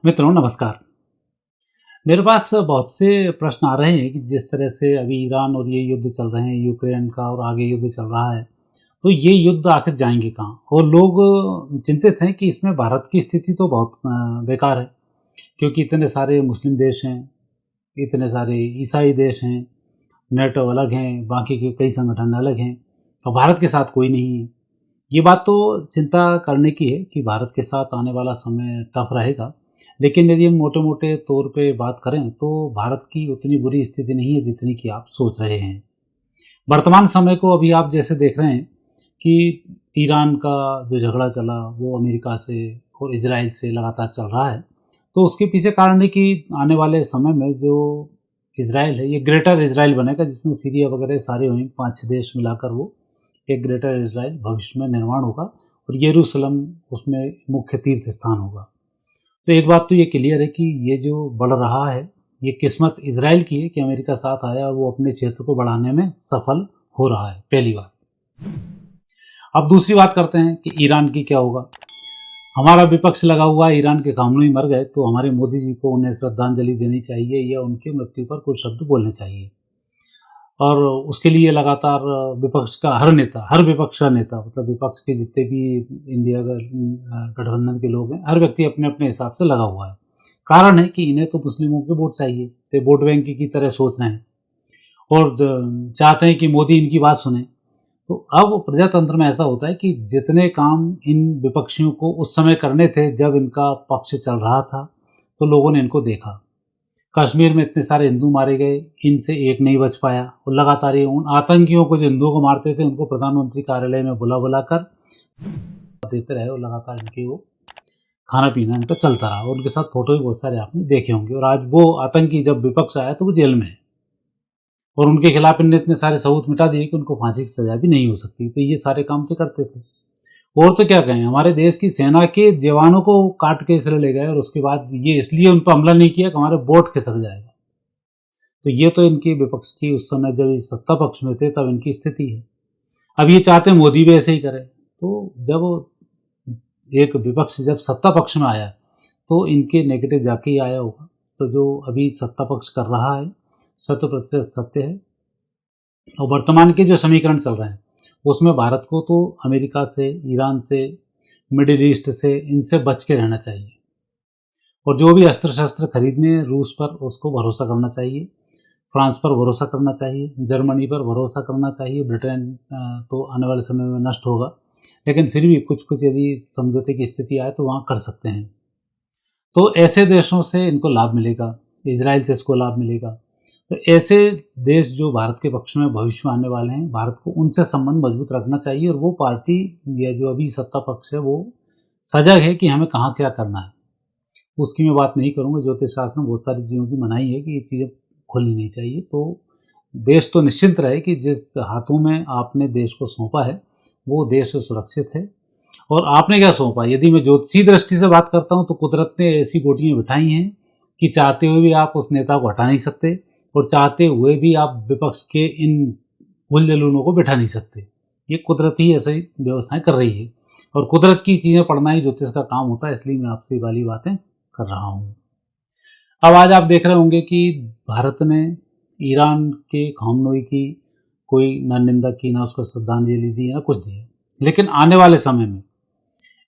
मित्रों नमस्कार। मेरे पास बहुत से प्रश्न आ रहे हैं कि जिस तरह से अभी ईरान और ये युद्ध चल रहे हैं यूक्रेन का और आगे युद्ध चल रहा है, तो ये युद्ध आखिर जाएंगे कहाँ? और लोग चिंतित हैं कि इसमें भारत की स्थिति तो बहुत बेकार है, क्योंकि इतने सारे मुस्लिम देश हैं, इतने सारे ईसाई देश हैं, नेटो अलग हैं, बाकी के कई संगठन अलग हैं, तो भारत के साथ कोई नहीं है। ये बात तो चिंता करने की है कि भारत के साथ आने वाला समय टफ रहेगा, लेकिन यदि हम मोटे-मोटे तौर पे बात करें तो भारत की उतनी बुरी स्थिति नहीं है जितनी कि आप सोच रहे हैं। वर्तमान समय को अभी आप जैसे देख रहे हैं कि ईरान का जो झगड़ा चला वो अमेरिका से और इज़राइल से लगातार चल रहा है, तो उसके पीछे कारण है कि आने वाले समय में जो इज़राइल है ये ग्रेटर इज़राइल बनेगा, जिसमें सीरिया वगैरह सारे होंगे, 5-6 देश मिलाकर वो एक ग्रेटर इज़राइल भविष्य में निर्माण होगा और यरूशलेम उसमें मुख्य तीर्थ स्थान होगा। तो एक बात तो ये क्लियर है कि ये जो बढ़ रहा है, ये किस्मत इज़राइल की है कि अमेरिका साथ आया और वो अपने क्षेत्र को बढ़ाने में सफल हो रहा है, पहली बात। अब दूसरी बात करते हैं कि ईरान की क्या होगा। हमारा विपक्ष लगा हुआ है, ईरान के खामनोई मर गए तो हमारे मोदी जी को उन्हें श्रद्धांजलि देनी चाहिए या उनकी मृत्यु पर कुछ शब्द बोलने चाहिए। और उसके लिए लगातार विपक्ष का हर विपक्ष का नेता, मतलब विपक्ष के जितने भी इंडिया गठबंधन के लोग हैं, हर व्यक्ति अपने अपने हिसाब से लगा हुआ है। कारण है कि इन्हें तो मुस्लिमों के वोट चाहिए, तो वोट बैंक की तरह सोच रहे हैं और चाहते हैं कि मोदी इनकी बात सुने। तो अब प्रजातंत्र में ऐसा होता है कि जितने काम इन विपक्षियों को उस समय करने थे जब इनका पक्ष चल रहा था, तो लोगों ने इनको देखा। कश्मीर में इतने सारे हिंदू मारे गए, इनसे एक नहीं बच पाया और लगातार ये उन आतंकियों को जो हिंदुओं को मारते थे उनको प्रधानमंत्री कार्यालय में बुला कर देते रहे और लगातार इनके वो खाना पीना इनका चलता रहा और उनके साथ फोटो भी बहुत सारे आपने देखे होंगे। और आज वो आतंकी जब विपक्ष आया तो वो जेल में है और उनके खिलाफ इनने इतने सारे सबूत मिटा दिए कि उनको फांसी की सजा भी नहीं हो सकती। तो ये सारे काम तो करते थे। और तो क्या कहें, हमारे देश की सेना के जवानों को काट के इसलिए ले गए और उसके बाद ये इसलिए उन पर हमला नहीं किया कि हमारे वोट खिसक जाएगा। तो ये तो इनकी विपक्ष की उस समय जब इस सत्ता पक्ष में थे तब इनकी स्थिति है। अब ये चाहते हैं मोदी भी ऐसे ही करे। तो जब एक विपक्ष जब सत्ता पक्ष में आया तो इनके नेगेटिव जाके ही आया होगा। तो जो अभी सत्ता पक्ष कर रहा है 100% सत्य है। और वर्तमान के जो समीकरण चल रहे हैं उसमें भारत को तो अमेरिका से, ईरान से, मिडिल ईस्ट से, इनसे बच के रहना चाहिए और जो भी अस्त्र शस्त्र खरीदने रूस पर उसको भरोसा करना चाहिए, फ्रांस पर भरोसा करना चाहिए, जर्मनी पर भरोसा करना चाहिए। ब्रिटेन तो आने वाले समय में नष्ट होगा, लेकिन फिर भी कुछ कुछ यदि समझौते की स्थिति आए तो वहाँ कर सकते हैं। तो ऐसे देशों से इनको लाभ मिलेगा, इजराइल से इसको लाभ मिलेगा। तो ऐसे देश जो भारत के पक्ष में भविष्य में आने वाले हैं, भारत को उनसे संबंध मजबूत रखना चाहिए और वो पार्टी या जो अभी सत्ता पक्ष है वो सजग है कि हमें कहाँ क्या करना है। उसकी मैं बात नहीं करूँगा। ज्योतिष शास्त्र में बहुत सारी चीज़ों की मनाही है कि ये चीज़ें खोलनी नहीं चाहिए। तो देश तो निश्चिंत रहे कि जिस हाथों में आपने देश को सौंपा है वो देश सुरक्षित है। और आपने क्या सौंपा, यदि मैं ज्योतिषी दृष्टि से बात करता हूँ तो कुदरत ने ऐसी गोटियाँ बिठाई हैं कि चाहते हुए भी आप उस नेता को हटा नहीं सकते और चाहते हुए भी आप विपक्ष के इन उलझलूनों को बिठा नहीं सकते। ये कुदरत ही ऐसी व्यवस्थाएं कर रही है और कुदरत की चीज़ें पढ़ना ही ज्योतिष का काम होता है, इसलिए मैं आपसे वाली बातें कर रहा हूँ। अब आज आप देख रहे होंगे कि भारत ने ईरान के खामनोई की कोई ना निंदा की, ना उसको श्रद्धांजलि दी, ना कुछ दिया। लेकिन आने वाले समय में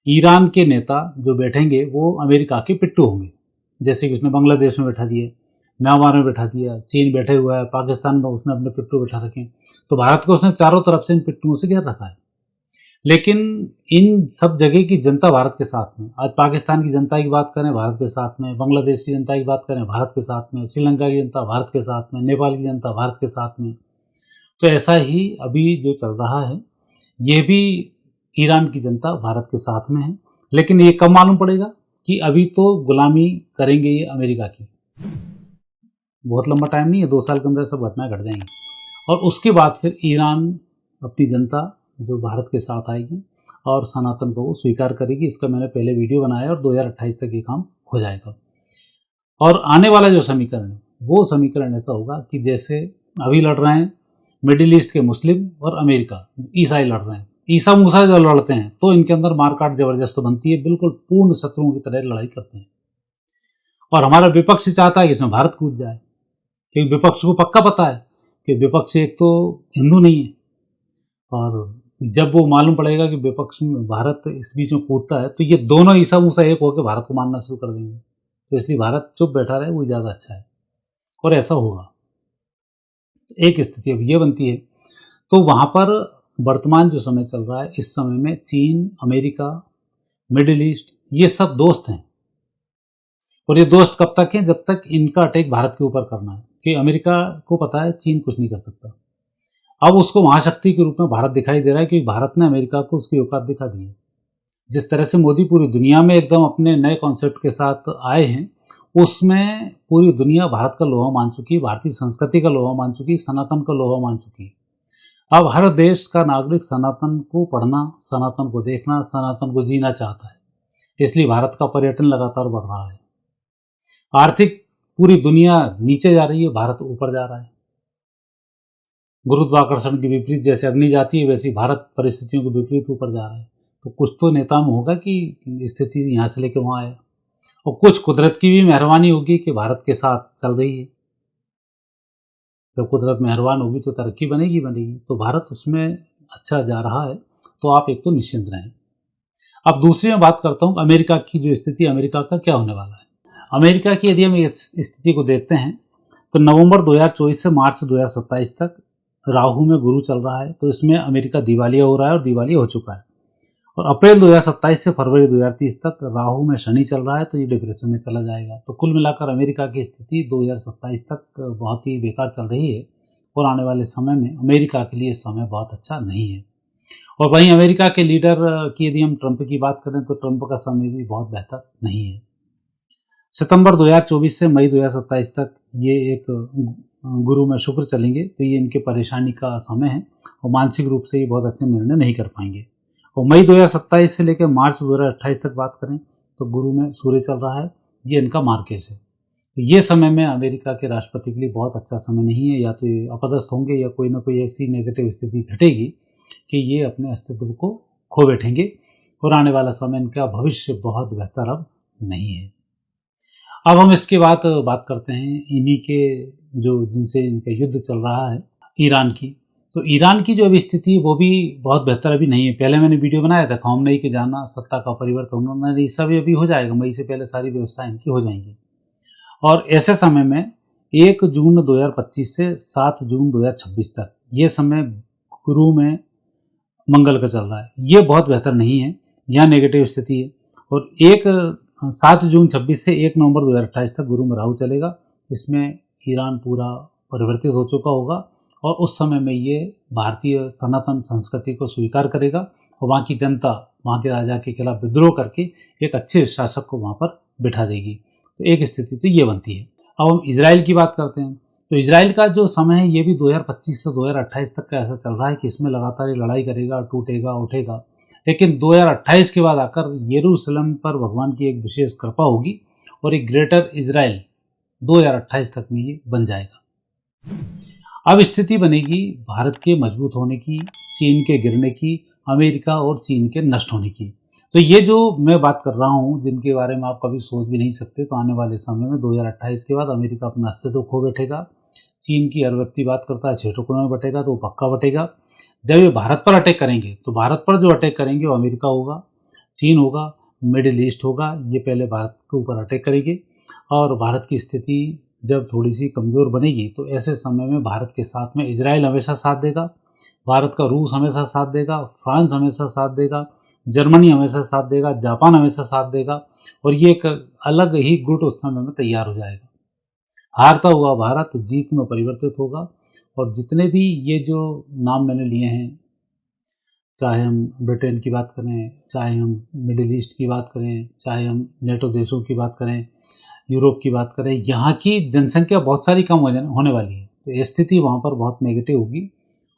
ईरान के नेता जो बैठेंगे वो अमेरिका के पिट्ठू होंगे, जैसे कि उसने बांग्लादेश में बैठा दिया, म्यांमार में बैठा दिया, चीन बैठे हुआ है, पाकिस्तान में उसने अपने पिट्ठू बैठा रखे हैं। तो भारत को उसने चारों तरफ से इन पिट्ठुओं से घेर रखा है। लेकिन इन सब जगह की जनता भारत के साथ में, आज पाकिस्तान की जनता की बात करें भारत के साथ में, बांग्लादेश की जनता की बात करें भारत के साथ में, श्रीलंका की जनता भारत के साथ में, नेपाल की जनता भारत के साथ में। तो ऐसा ही अभी जो चल रहा है ये भी ईरान की जनता भारत के साथ में है। लेकिन ये कब मालूम पड़ेगा कि अभी तो गुलामी करेंगे ये अमेरिका की, बहुत लंबा टाइम नहीं है, 2 साल के अंदर सब घटनाएं घट जाएंगी और उसके बाद फिर ईरान अपनी जनता जो भारत के साथ आएगी और सनातन को वो स्वीकार करेगी। इसका मैंने पहले वीडियो बनाया और 2028 तक ये काम हो जाएगा। और आने वाला जो समीकरण है वो समीकरण ऐसा होगा कि जैसे अभी लड़ रहे हैं मिडिल ईस्ट के मुस्लिम और अमेरिका, ईसाई लड़ रहे हैं, ईसा मूसा जब लड़ते हैं तो इनके अंदर मारकाट जबरदस्त बनती है, बिल्कुल पूर्ण शत्रुओं की तरह लड़ाई करते हैं। और हमारा विपक्ष चाहता है कि इसमें भारत कूद जाए, क्योंकि विपक्ष को पक्का पता है कि विपक्ष एक तो हिंदू नहीं है, और जब वो मालूम पड़ेगा कि विपक्ष में भारत इस बीच में कूदता है तो ये दोनों ईसा मूसा एक होकर भारत को मानना शुरू कर देंगे। तो इसलिए भारत चुप बैठा रहे, वो ज़्यादा अच्छा है, और ऐसा होगा। एक स्थिति अब ये बनती है, तो वहाँ पर वर्तमान जो समय चल रहा है, इस समय में चीन, अमेरिका, मिडिल ईस्ट, ये सब दोस्त हैं। और ये दोस्त कब तक हैं? जब तक इनका अटैक भारत के ऊपर करना है, कि अमेरिका को पता है चीन कुछ नहीं कर सकता। अब उसको महाशक्ति के रूप में भारत दिखाई दे रहा है, क्योंकि भारत ने अमेरिका को उसकी औकात दिखा दी है। जिस तरह से मोदी पूरी दुनिया में एकदम अपने नए कॉन्सेप्ट के साथ आए हैं, उसमें पूरी दुनिया भारत का लोहा मान चुकी है, भारतीय संस्कृति का लोहा मान चुकी है, सनातन का लोहा मान चुकी है। अब हर देश का नागरिक सनातन को पढ़ना, सनातन को देखना, सनातन को जीना चाहता है। इसलिए भारत का पर्यटन लगातार बढ़ रहा है। आर्थिक पूरी दुनिया नीचे जा रही है, भारत ऊपर जा रहा है। गुरुत्वाकर्षण के विपरीत जैसे अग्नि जाती है, वैसे भारत परिस्थितियों के विपरीत ऊपर जा रहा है। तो कुछ तो नेता में होगा कि स्थिति यहाँ से लेकर वहाँ आया, और कुछ कुदरत की भी मेहरबानी होगी कि भारत के साथ चल रही है। जब कुदरत मेहरबान होगी तो तरक्की बनेगी। तो भारत उसमें अच्छा जा रहा है, तो आप एक तो निश्चिंत रहें। अब दूसरी मैं बात करता हूँ अमेरिका की जो स्थिति, अमेरिका का क्या होने वाला है। अमेरिका की यदि हम इस स्थिति को देखते हैं तो नवंबर 2024 से मार्च 2027 तक राहु में गुरु चल रहा है, तो इसमें अमेरिका दिवालिया हो रहा है और दिवालिया हो चुका है। और अप्रैल 2027 से फरवरी 2030 तक राहु में शनि चल रहा है, तो ये डिप्रेशन में चला जाएगा। तो कुल मिलाकर अमेरिका की स्थिति 2027 तक बहुत ही बेकार चल रही है, और आने वाले समय में अमेरिका के लिए समय बहुत अच्छा नहीं है। और वहीं अमेरिका के लीडर की यदि हम ट्रंप की बात करें तो ट्रंप का समय भी बहुत बेहतर नहीं है। सितंबर 2024 से मई 2027 तक ये एक गुरु में शुक्र चलेंगे, तो ये इनके परेशानी का समय है, और मानसिक रूप से ये बहुत अच्छे निर्णय नहीं कर पाएंगे। और मई 2027 से लेकर मार्च 2028 तक बात करें तो गुरु में सूर्य चल रहा है, ये इनका मार्केश है। तो ये समय में अमेरिका के राष्ट्रपति के लिए बहुत अच्छा समय नहीं है, या तो ये अपदस्थ होंगे या कोई ना कोई ऐसी नेगेटिव स्थिति घटेगी कि ये अपने अस्तित्व को खो बैठेंगे, और आने वाला समय इनका भविष्य बहुत बेहतर अब नहीं है। अब हम इसके बाद बात करते हैं इन्हीं के जो जिनसे इनका युद्ध चल रहा है, ईरान की। तो ईरान की जो अभी स्थिति है वो भी बहुत बेहतर अभी नहीं है। पहले मैंने वीडियो बनाया था खौमनई के जाना सत्ता का परिवर्तन, उन्होंने ये सब अभी हो जाएगा, मई से पहले सारी व्यवस्था इनकी हो जाएंगी। और ऐसे समय में 1 जून 2025 से 7 जून 2026 तक ये समय गुरु में मंगल का चल रहा है, ये बहुत बेहतर नहीं है, यहाँ नेगेटिव स्थिति है। और 7 जून 26 से 1 नवंबर 2028 तक गुरु में राहु चलेगा। इसमें ईरान पूरा परिवर्तित हो चुका होगा, और उस समय में ये भारतीय सनातन संस्कृति को स्वीकार करेगा, और वहाँ की जनता वहाँ के राजा के खिलाफ विद्रोह करके एक अच्छे शासक को वहाँ पर बिठा देगी। तो एक स्थिति तो ये बनती है। अब हम इजराइल की बात करते हैं, तो इजराइल का जो समय है ये भी 2025 से 2028 तक का ऐसा चल रहा है कि इसमें लगातार ये लड़ाई करेगा, टूटेगा उठेगा, लेकिन 2028 के बाद आकर यरूशलेम पर भगवान की एक विशेष कृपा होगी, और एक ग्रेटर इजराइल 2028 तक में ये बन जाएगा। अब स्थिति बनेगी भारत के मजबूत होने की, चीन के गिरने की, अमेरिका और चीन के नष्ट होने की। तो ये जो मैं बात कर रहा हूँ, जिनके बारे में आप कभी सोच भी नहीं सकते, तो आने वाले समय में 2028 के बाद अमेरिका अपना अस्तित्व खो बैठेगा। चीन की हर व्यक्ति बात करता है 6 टुकड़ों में बटेगा, तो वो पक्का बटेगा। जब ये भारत पर अटैक करेंगे तो भारत पर जो अटैक करेंगे वो अमेरिका होगा, चीन होगा, मिडिल ईस्ट होगा, ये पहले भारत के ऊपर अटैक करेंगे। और भारत की स्थिति जब थोड़ी सी कमज़ोर बनेगी तो ऐसे समय में भारत के साथ में इजराइल हमेशा साथ देगा, भारत का रूस हमेशा साथ देगा, फ्रांस हमेशा साथ देगा, जर्मनी हमेशा साथ देगा, जापान हमेशा साथ देगा, और ये एक अलग ही गुट उस समय में तैयार हो जाएगा। हारता हुआ भारत जीत में परिवर्तित होगा, और जितने भी ये जो नाम मैंने लिए हैं, चाहे हम ब्रिटेन की बात करें, चाहे हम मिडिल ईस्ट की बात करें, चाहे हम नेटो देशों की बात करें, यूरोप की बात करें, यहाँ की जनसंख्या बहुत सारी कम होने वाली है। तो स्थिति वहाँ पर बहुत नेगेटिव होगी,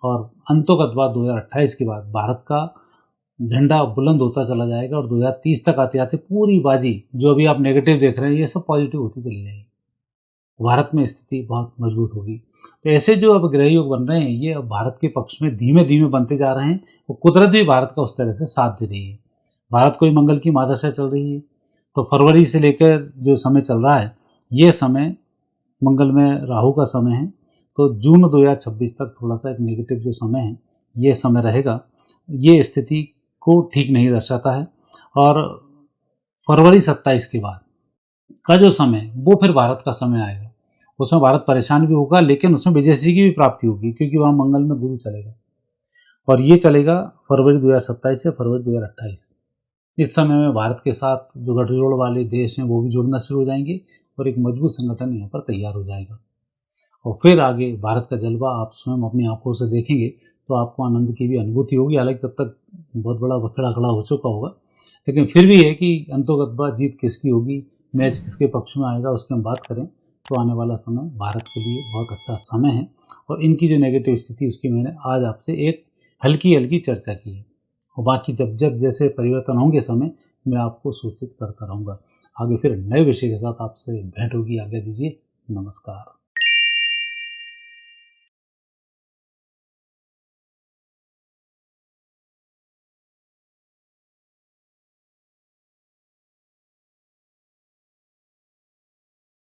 और अंतोगत बाद 2028 के बाद भारत का झंडा बुलंद होता चला जाएगा, और 2030 तक आते आते पूरी बाजी जो अभी आप नेगेटिव देख रहे हैं ये सब पॉजिटिव होती चली जाएगी। भारत में स्थिति बहुत मजबूत होगी। तो ऐसे जो अब ग्रह योग बन रहे हैं ये अब भारत के पक्ष में धीमे धीमे बनते जा रहे हैं, और कुदरत भी भारत का उस तरह से साथ दे रही है। भारत को ही मंगल की महादशा चल रही है, तो फरवरी से लेकर जो समय चल रहा है ये समय मंगल में राहु का समय है, तो जून 2026 तक थोड़ा सा एक नेगेटिव जो समय है ये समय रहेगा। ये स्थिति को ठीक नहीं दर्शाता है। और फरवरी 27 के बाद का जो समय वो फिर भारत का समय आएगा। उसमें भारत परेशान भी होगा, लेकिन उसमें विजयश्री की भी प्राप्ति होगी, क्योंकि वहाँ मंगल में गुरु चलेगा। और ये चलेगा फरवरी 2027 से फरवरी 2028। इस समय में भारत के साथ जो गठजोड़ वाले देश हैं वो भी जुड़ना शुरू हो जाएंगे और एक मजबूत संगठन यहाँ पर तैयार हो जाएगा। और फिर आगे भारत का जलवा आप स्वयं अपनी आंखों से देखेंगे तो आपको आनंद की भी अनुभूति होगी। हालांकि तब तक बहुत बड़ा बखेड़ा खड़ा हो चुका होगा, लेकिन फिर भी है कि अंतोगत जीत किसकी होगी, मैच किसके पक्ष में आएगा, उसकी हम बात करें तो आने वाला समय भारत के लिए बहुत अच्छा समय है। और इनकी जो नेगेटिव स्थिति उसकी मैंने आज आपसे एक हल्की हल्की चर्चा की है। और बाकी जब जब जैसे परिवर्तन होंगे समय, मैं आपको सूचित करता रहूँगा। आगे फिर नए विषय के साथ आपसे भेंट होगी। आज्ञा दीजिए, नमस्कार।